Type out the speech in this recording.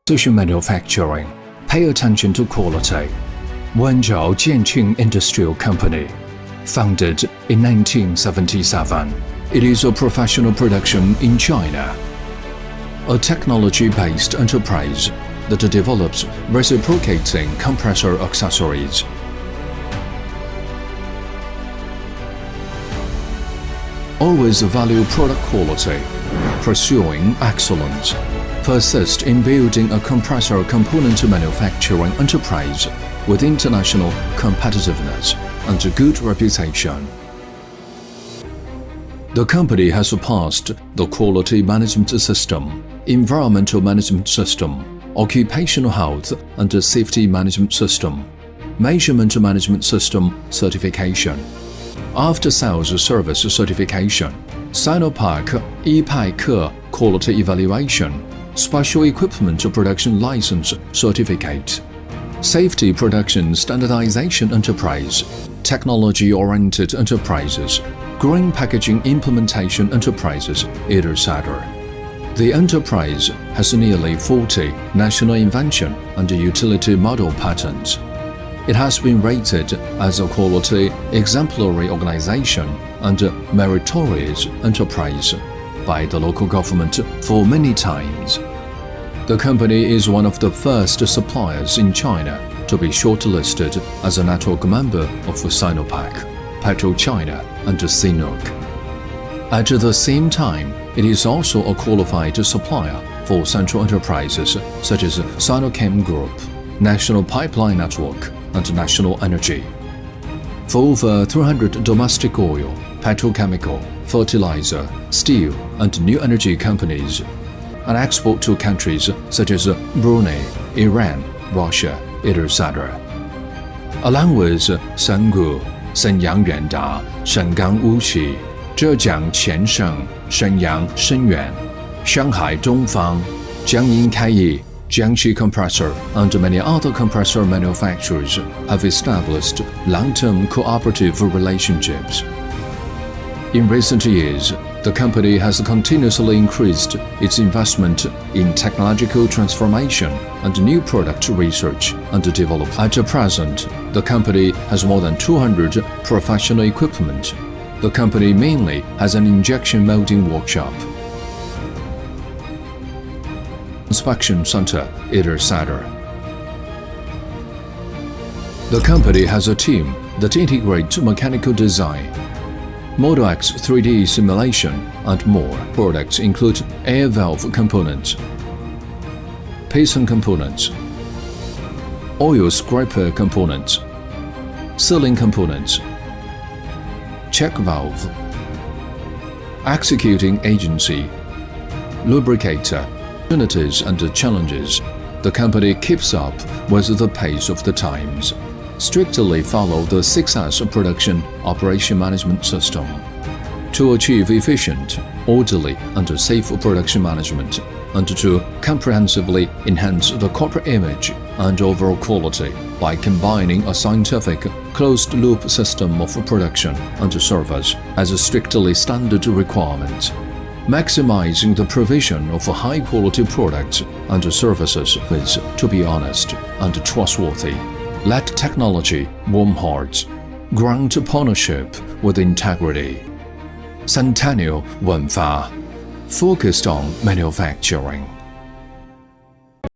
Precision manufacturing. Pay attention to quality. Wenzhou Jianqing Industrial Company. Founded in 1977. It is a professional production in China. A technology-based enterprise that develops reciprocating compressor accessories. Always value product quality, pursuing excellence. Persist in building a compressor component manufacturing enterprise with international competitiveness and a good reputation. The company has passed the quality management system, environmental management system, occupational health and safety management system, measurement management system certification, after-sales service certification, Sinopec E-Paike quality evaluation, special equipment production license certificate, safety production standardization enterprise, technology-oriented enterprises, green packaging implementation enterprises, etc. The enterprise has nearly 40 national invention and utility model patents. It has been rated as a quality exemplary organization and meritorious enterprise by the local government for many times. The company is one of the first suppliers in China to be shortlisted as a network member of Sinopec, PetroChina, and CNOOC. At the same time, it is also a qualified supplier for central enterprises such as Sinochem Group, National Pipeline Network, and National Energy. For over 300 domestic oil, petrochemical, fertilizer, steel, and new energy companies, and export to countries such as Brunei, Iran, Russia, etc. Along with Senggu, Shenyang Yuanda, Shengang Wuxi, Zhejiang Qiansheng, Shenyang Shenyuan, Shanghai Dongfang, Jiangyin Kaiyi, Jiangxi Compressor, and many other compressor manufacturers have established long-term cooperative relationships. In recent years, the company has continuously increased its investment in technological transformation and new product research and development. At present, the company has more than 200 professional equipment. The company mainly has an injection molding workshop, inspection center, etc. The company has a team that integrates mechanical design, Model X 3D simulation, and more. Products include air valve components, piston components, oil scraper components, sealing components, check valve, executing agency, lubricator. Opportunities and challenges, the company keeps up with the pace of the times, strictly follow the 6S production operation management system to achieve efficient, orderly, and safe production management, and to comprehensively enhance the corporate image and overall quality by combining a scientific, closed-loop system of production and service as a strictly standard requirement, maximizing the provision of high-quality products and services with, to be honest and trustworthy. Let technology warm hearts, grant partnership with integrity. Centennial Wenfa, focused on manufacturing.